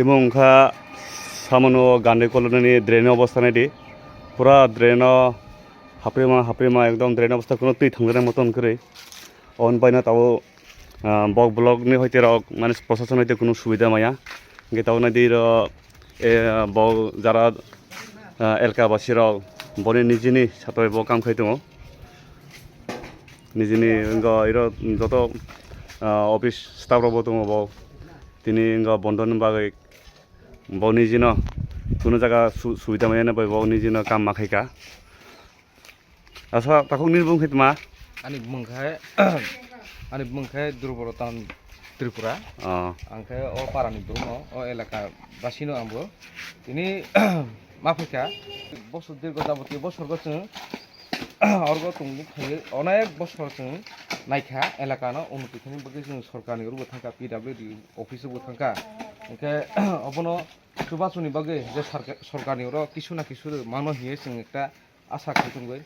এবং খা সামনো গান্ডে colony drain অবস্থা নাই দি পুরা ড্রেন হাফেমা একদম ড্রেন অবস্থা কোনো তুই থাঙ্গের মতন করে অন পাইনা তাও বক ব্লকনি হইতে রক মানে প্রশাসন হইতে কোনো সুবিধা মায়া গে তাও না দিয়ে বক যারা এলাকাবাসী রক বনে নিজেনি সাথে বক কাম খাই দङ নিজেনি যত অফিস স্টাফ রব দङ বক তিনি বন্ধন বাগै বক নিজেनो কোনো জায়গা সুবিধা মায়া নাপাই বক নিজেनो কাম মাখাইকা আচ্ছা তাকে নির্বুং খেতমা ani bungkai Duruborotan Tripura angkai o parani Durmo o elaka basino ambo ini mafika bosor dirgo jaboti bosor gotong orgo tungbu khai onek bosor chung naikha elaka no unnoti khani bagi chung sorkarni rubo thangka PWD office bo thangka angkai obono subasuni bagi je sorkarni ro kisu na kisu mano hiye chung ekta asa khaitungoi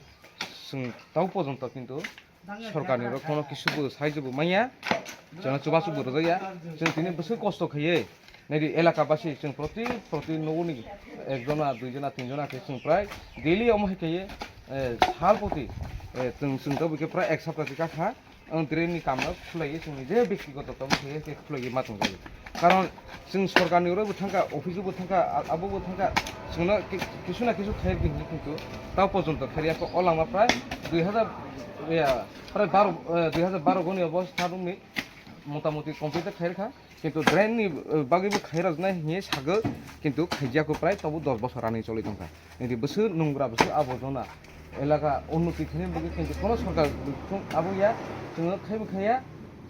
chung tau porjonto kintu সরকারনি কোনো কিছু সাহায্য মাইয়া जों চুবাচু বরজায়া जों তিনি বসে কষ্ট খাইয়ে নাই এলাকাবাসী जों প্রতি নগরনি একজনা দুইজনা তিনজনা जों প্রায় ডেইলি অমহে খাইয়ে সাল প্রতি जों তো বিকে প্রায় এক সপ্তাহ কাখা ট্রেননি কামনা খুলাইয়ে जों নিজে ব্যক্তিগত তম খাইয়ে খুলাইয়ে মাতং যাবে কারণ जों সরকারনি রবো থাকা অফিসবো থাকা আববো থাকা जों কিছু না কিছু খাইয়ে কিন্তু তাও পর্যন্ত খাইয়াকে অলামা প্রায় 2012 গনি অবস্থা রুমনি মোটামুটি কমপ্লিট খাইরখা কিন্তু ড্রেননি বাগিবো খাইরাজনাই হিয়ে সাগো কিন্তু খাইজাকো প্রায় তবু 10 বছর আনি চলি দंखा এদি বছর নোংরা বছর আবর্জনা এলাকা উন্নতি খাইনি বগি কিন্তু কোন সরকার আবুয়া जों খাইবো খাইয়া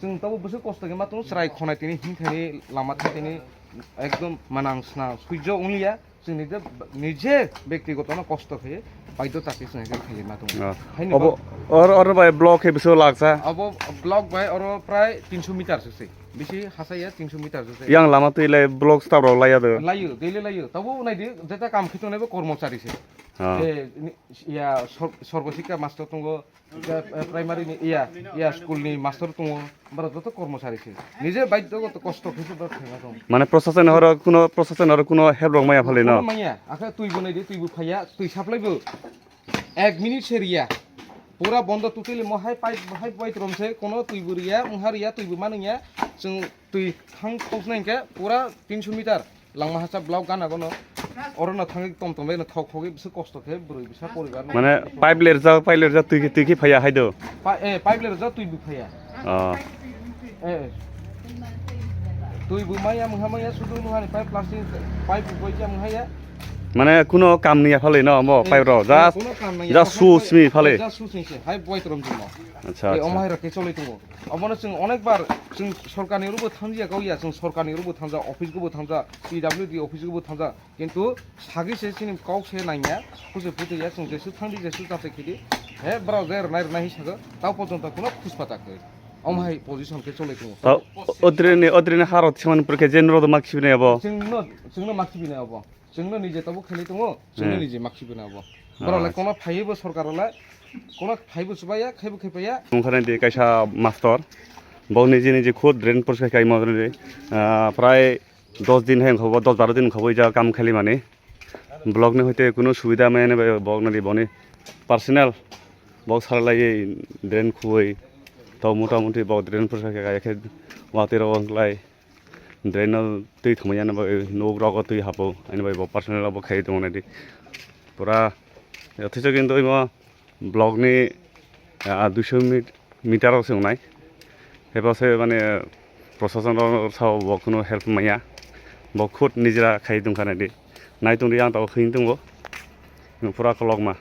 जों তবু বছর কষ্ট কে মাত্র স্রাই খনাই তিনি হিনখানি লামা তিনি একদম মানাংসনা সূর্য উলিয়া जों নিজে ব্যক্তিগত না কষ্ট খাইয়ে বাধ্যতাকে जों খাইয়ে মাত্র और भाई ब्लॉक है बिसो लागसा अब ब्लॉक भाई और प्राय 300 मिटार से बेसी हासाया 300 मिटार से yang lama tu ilai block staff रो लाया दो लायो डेली लायो तबो नाइदि जेता काम खितनेबो कर्मचारी से या सर्वशिक्षा मास्टर तंगो प्राइमारि नि या स्कुल नि मास्टर तंगो बारा जत कर्मचारी से निजे बाध्यगत कष्ट खिसो बर थाङा दं माने प्रशासन हर कुनो हेल्प रं माया फले न माया आखा तुइबो नाइदि तुइबो फाया तुइ साप्लाइबो 1 मिनिट सेरिया पूरा बंद टोटली महाय पाइप रमसे कोनो तुइबुरिया मुहारिया तुइबु मानिया जों तुइ थां खौसनायके पूरा 300 मिटार लांमा हासा ब्लॉक गाना गनो अरना थाङि टमटमे न थाव खगे बिस कष्ट खे बुरै बिसा परिवार माने पाइप लेरजा तुइ फाया हाइदो पाइप लेरजा तुइबु फाया तुइबु माया मुहामाया सुदु मुहानि पाइप प्लास्टिक पाइप गइजा मुहाया মানে কোনো কাম নিয়া ফালে ন ম পাইব যা সুসমি ফালে যা সুসমিছে হাই বয়তরম জন্য আচ্ছা এই অমাইরা কে চলে তো অবনে जों অনেকবার जों সরকারনি রুবো থামজিয়া গাওয়া जों সরকারনি রুবো থামজা অফিস গবো থামজা পিডব্লিউডি অফিস গবো থামজা কিন্তু সাগিসে সিনি কাউসে নাইয়া খুজে ফুটিয়া जों जेसु थांदि जेसु जाते खिदि हे ब्राउजार नाइर नाहि सागो ताव পর্যন্ত কোনো খুসপাতাকে অমাই পজিশন কে চলে তো অদ্রিনে হারত সমান প্রকে জেনরদ মাখিবিনে আবো जोंनो माखिबिने आबो जोंनो निजे तबो खेलि दङ जोंनो निजे माखिबिने आबो बरले कोनो फाइबो सरकारला कोनो फाइबो सुबाया खाइबो खाइपाया ओंखारने दे कायसा मास्टर बौ निजे खुद ड्रेन परिष्कार खाइ मदरे प्राय 10 दिन है खबो 10-12 दिन खबो जा काम खाली माने ब्लॉक ने होते कोनो सुविधा माने ब्लॉक ने बने पर्सनल बॉक्स सारलाय ड्रेन खुबै तो मोटामुटी बौ ड्रेन परिष्कार खाइ वाते रंलाय ड्रेन तुइ थमया न नो रग तुइ हाबो आनि बाय पर्सनल अब खाइ दङ नादि पुरा यथेच किन्तु इमा ब्लॉक नि 200 मिटार संनाय हेबासे माने प्रशासन साव बखनो हेल्प माया बखुद निजरा खाइ दंखानादि नाय दंदि आं ताव खैन दङ पुरा कलगमा